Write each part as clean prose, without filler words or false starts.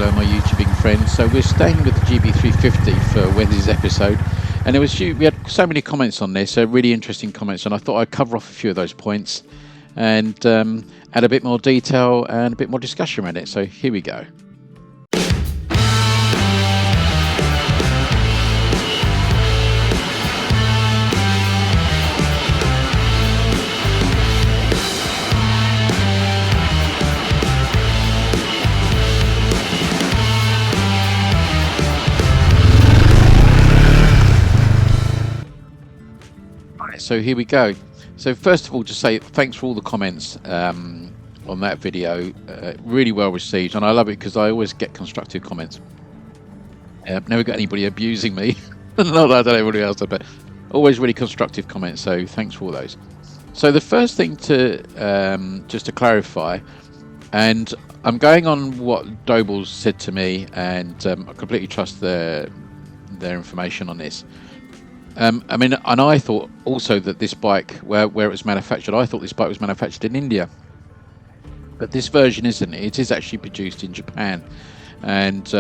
Hello my YouTubing friends. So we're staying with the GB350 for Wednesday's episode, and we had so many comments on this, so really interesting comments, and I thought I'd cover off a few of those points and add a bit more detail and a bit more discussion around it. So here we go. So here we go. So first of all, just say thanks for all the comments on that video. Really well received, and I love it because I always get constructive comments. I've never got anybody abusing me. Not that I don't know anybody else, but always really constructive comments. So thanks for all those. So the first thing to just to clarify, and I'm going on what Doble's said to me, and I completely trust their information on this. I mean, and I thought also that this bike, where it was manufactured, I thought this bike was manufactured in India, but this version isn't. It is actually produced in Japan, and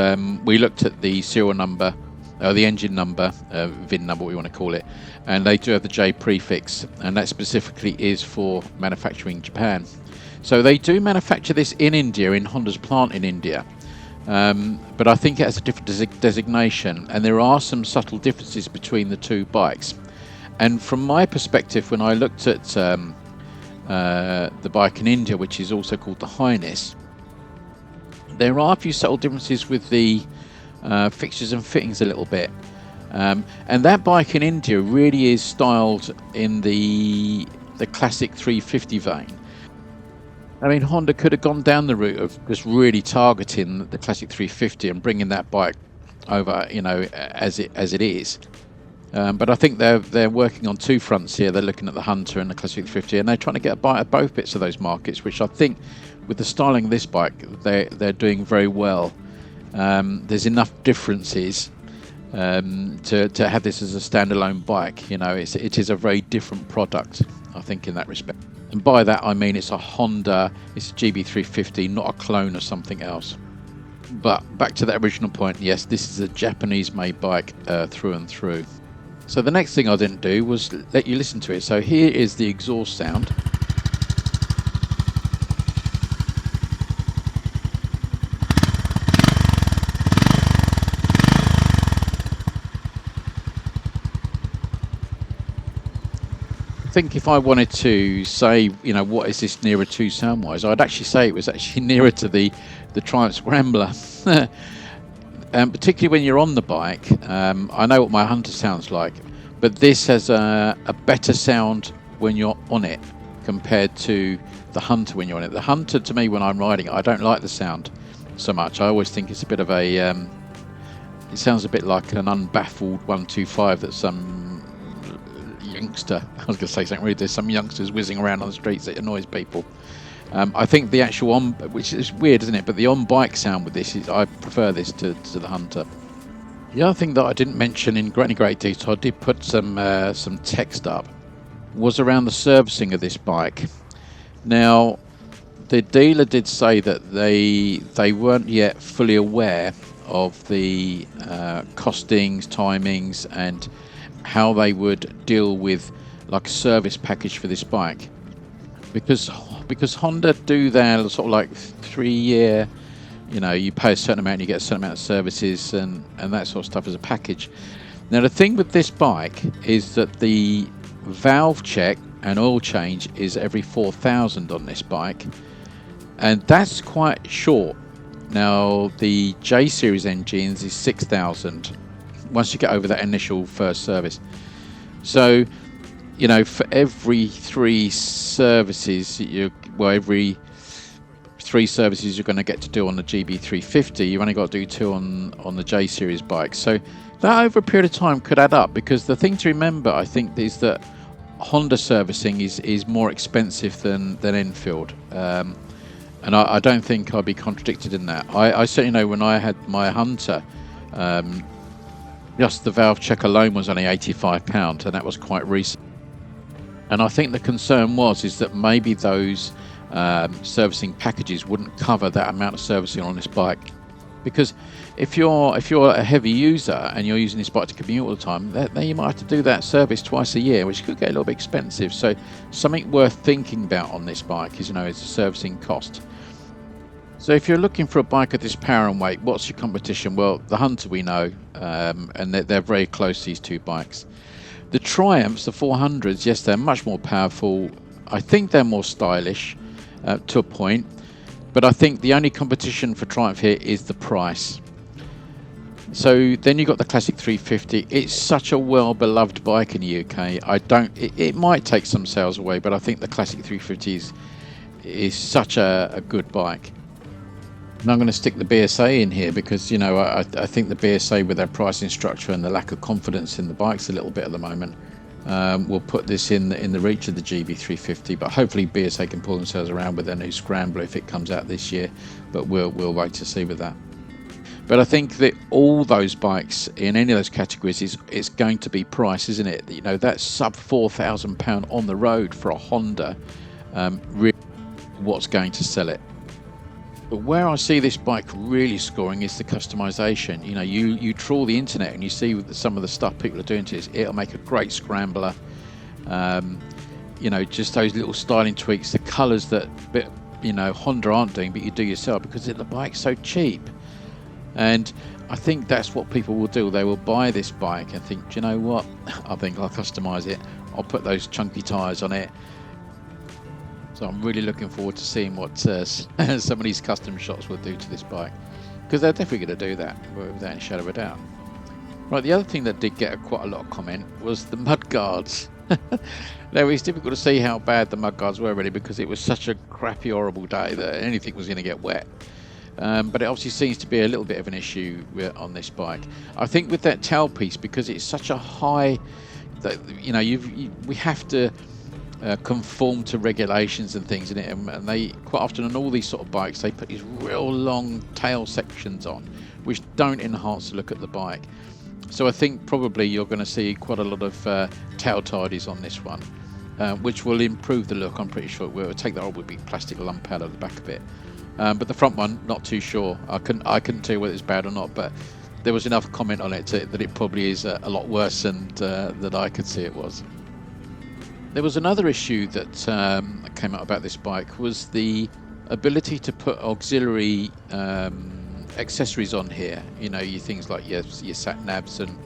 we looked at the serial number, the engine number, VIN number, what we want to call it, and they do have the J prefix, and that specifically is for manufacturing Japan. So they do manufacture this in India, in Honda's plant in India. But I think it has a different designation, and there are some subtle differences between the two bikes. And from my perspective, when I looked at the bike in India, which is also called the Highness, there are a few subtle differences with the fixtures and fittings a little bit. And that bike in India really is styled in the classic 350 vein. I mean, Honda could have gone down the route of just really targeting the classic 350 and bringing that bike over, you know, as it is. But I think they're working on two fronts here. They're looking at the Hunter and the classic 350, and they're trying to get a bite at both bits of those markets, which I think, with the styling of this bike, they're doing very well. There's enough differences to have this as a standalone bike. You know, it is a very different product, I think, in that respect. And by that I mean it's a Honda, it's a GB350, not a clone of something else. But back to that original point, yes, this is a Japanese made bike through and through. So the next thing I didn't do was let you listen to it. So here is the exhaust sound. I think if I wanted to say, you know, what is this nearer to sound wise, I'd actually say it was actually nearer to the Triumph Scrambler. Particularly when you're on the bike. I know what my Hunter sounds like, but this has a better sound when you're on it compared to the Hunter when you're on it. The Hunter, to me, when I'm riding it, I don't like the sound so much. I always think it's a bit of a it sounds a bit like an unbaffled 125 that some youngster, I was going to say something weird, there's some youngsters whizzing around on the streets that annoys people. I think the actual which is weird, isn't it, but the on-bike sound with this, I prefer this to the Hunter. The other thing that I didn't mention in any great detail, I did put some text up, was around the servicing of this bike. Now, the dealer did say that they weren't yet fully aware of the costings, timings, and how they would deal with like a service package for this bike, because Honda do their sort of like 3-year, you know, you pay a certain amount and you get a certain amount of services and that sort of stuff as a package. Now the thing with this bike is that the valve check and oil change is every 4,000 on this bike, and that's quite short. Now the J series engines is 6,000 once you get over that initial first service. So, you know, for every 3 services, every 3 services you're going to get to do on the GB350, you've only got to do 2 on the J series bike. So that over a period of time could add up, because the thing to remember, I think, is that Honda servicing is more expensive than Enfield. And I don't think I'll be contradicted in that. I certainly know when I had my Hunter, just the valve check alone was only £85, and that was quite recent. And I think the concern is that maybe those servicing packages wouldn't cover that amount of servicing on this bike. Because if you're a heavy user and you're using this bike to commute all the time, then you might have to do that service twice a year, which could get a little bit expensive. So something worth thinking about on this bike is, is the servicing cost. So if you're looking for a bike of this power and weight, what's your competition? Well, the Hunter we know, and they're very close, these two bikes. The Triumphs, the 400s, yes, they're much more powerful. I think they're more stylish to a point, but I think the only competition for Triumph here is the price. So then you've got the Classic 350. It's such a well-beloved bike in the UK. It might take some sales away, but I think the Classic 350 is such a good bike. And I'm going to stick the BSA in here because, I think the BSA, with their pricing structure and the lack of confidence in the bikes a little bit at the moment, will put this in the reach of the GB350. But hopefully BSA can pull themselves around with their new Scrambler if it comes out this year. But we'll wait to see with that. But I think that all those bikes in any of those categories, it's going to be price, isn't it? That sub £4,000 on the road for a Honda, really what's going to sell it. But where I see this bike really scoring is the customization. You trawl the internet and you see some of the stuff people are doing to it. It'll make a great scrambler. Just those little styling tweaks, the colours that Honda aren't doing, but you do yourself because the bike's so cheap. And I think that's what people will do. They will buy this bike and think, do you know what? I think I'll customize it. I'll put those chunky tires on it. So I'm really looking forward to seeing what some of these custom shops will do to this bike, because they're definitely going to do that without any shadow of a doubt. Right, the other thing that did get quite a lot of comment was the mud guards. Now, it's difficult to see how bad the mud guards were really, because it was such a crappy, horrible day that anything was going to get wet. But it obviously seems to be a little bit of an issue on this bike. I think with that tail piece, because it's such a high, that we have to conform to regulations and things in it, and they quite often on all these sort of bikes they put these real long tail sections on, which don't enhance the look at the bike. So I think probably you're going to see quite a lot of tail tidies on this one, which will improve the look. I'm pretty sure it will take that old big plastic lump out of the back of it. But the front one, not too sure. I couldn't tell you whether it's bad or not, but there was enough comment on it that it probably is a lot worse than I could see it was. There was another issue that came out about this bike, was the ability to put auxiliary accessories on here. Your things like your sat navs and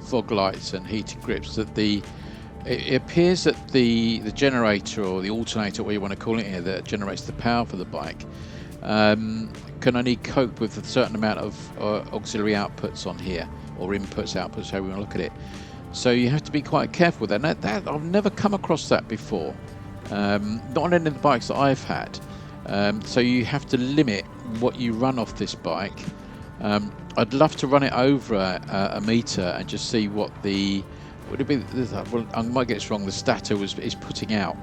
fog lights and heated grips. That it appears that the generator or the alternator, what you want to call it here, that generates the power for the bike, can only cope with a certain amount of auxiliary outputs on here, or inputs, outputs, however you want to look at it. So you have to be quite careful with that. That I've never come across that before, not on any of the bikes that I've had. So you have to limit what you run off this bike. I'd love to run it over a meter and just see what would it be. Well, I might get this wrong. The stator is putting out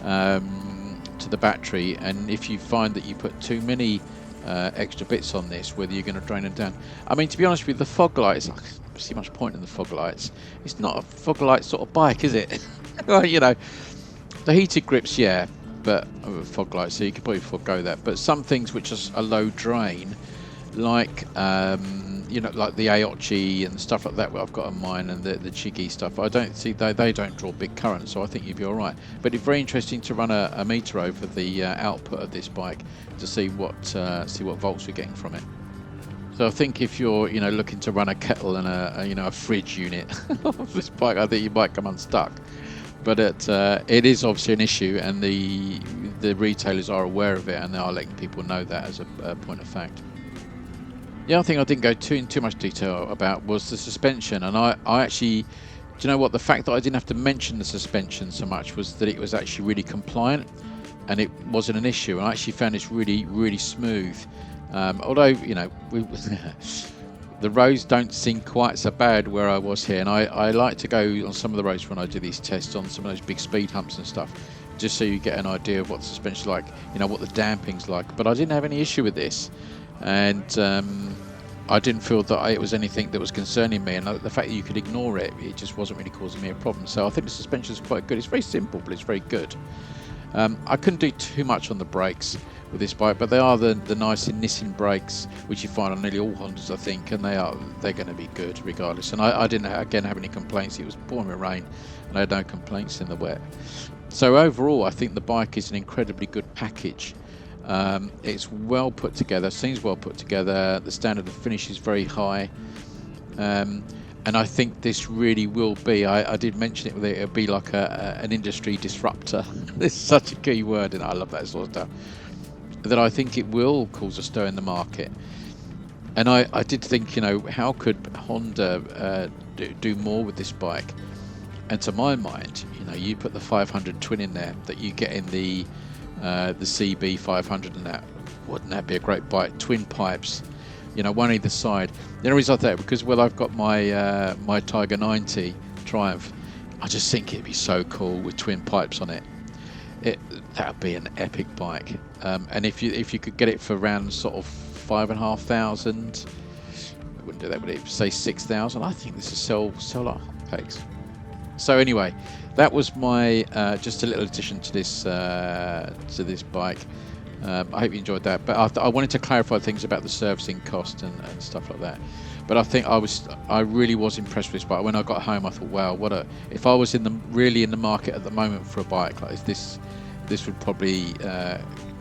to the battery, and if you find that you put too many extra bits on this, whether you're going to drain them down. I mean, to be honest with you, the fog lights, I don't see much point in the fog lights. It's not a fog light sort of bike, is it? Well, the heated grips, yeah, but fog lights, so you could probably forego that. But some things which are low drain, like like the Aochi and stuff like that, what I've got on mine, and the Chigi stuff, I don't see they don't draw big current, so I think you'd be all right. But it's very interesting to run a meter over the output of this bike to see what volts we're getting from it. So I think if you're looking to run a kettle and a fridge unit of this bike, I think you might come unstuck. But it is obviously an issue, and the retailers are aware of it, and they are letting people know that as a point of fact. The other thing I didn't go in too much detail about was the suspension, and I actually, do you know what, the fact that I didn't have to mention the suspension so much was that it was actually really compliant and it wasn't an issue, and I actually found this really, really smooth. Although the roads don't seem quite so bad where I was here, and I like to go on some of the roads when I do these tests on some of those big speed humps and stuff, just so you get an idea of what the suspension's like, what the damping's like. But I didn't have any issue with this, and I didn't feel that it was anything that was concerning me, and the fact that you could ignore it just wasn't really causing me a problem. So I think the suspension is quite good. It's very simple, but it's very good. I couldn't do too much on the brakes with this bike, but they are the nice Nissin brakes, which you find on nearly all Hondas, I think, and they're going to be good regardless. And I didn't again have any complaints. It was pouring with rain, and I had no complaints in the wet. So overall, I think the bike is an incredibly good package. It's well put together, seems well put together. The standard of finish is very high. And I think this really will be, I did mention it, it'll be like an industry disruptor. It's such a key word, and I love that sort of stuff. That I think it will cause a stir in the market. And I did think, you know, how could Honda do more with this bike? And to my mind, you know, you put the 500 twin in there that you get in the CB 500 and that, wouldn't that be a great bike? Twin pipes, you know, one either side. The only reason I thought, because well, I've got my my Tiger 90 Triumph, I just think it'd be so cool with twin pipes on it. That'd be an epic bike. And if you could get it for around sort of 5,500, I wouldn't do that, would it? Say 6,000. I think this is sell like hotcakes. So anyway, that was my just a little addition to this bike. I hope you enjoyed that, but I wanted to clarify things about the servicing cost and stuff like that. But I think I really was impressed with this bike. When I got home, I thought, wow, if I was really in the market at the moment for a bike like this would probably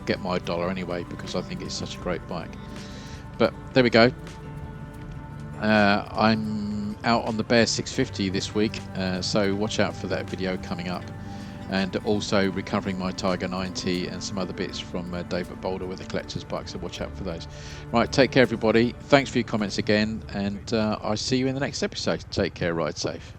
get my dollar anyway, because I think it's such a great bike. But there we go. I'm out on the Bear 650 this week, so watch out for that video coming up. And also recovering my Tiger 90 and some other bits from David Boulder with the collector's bike, so watch out for those. Right, take care everybody. Thanks for your comments again, and I'll see you in the next episode. Take care, ride safe.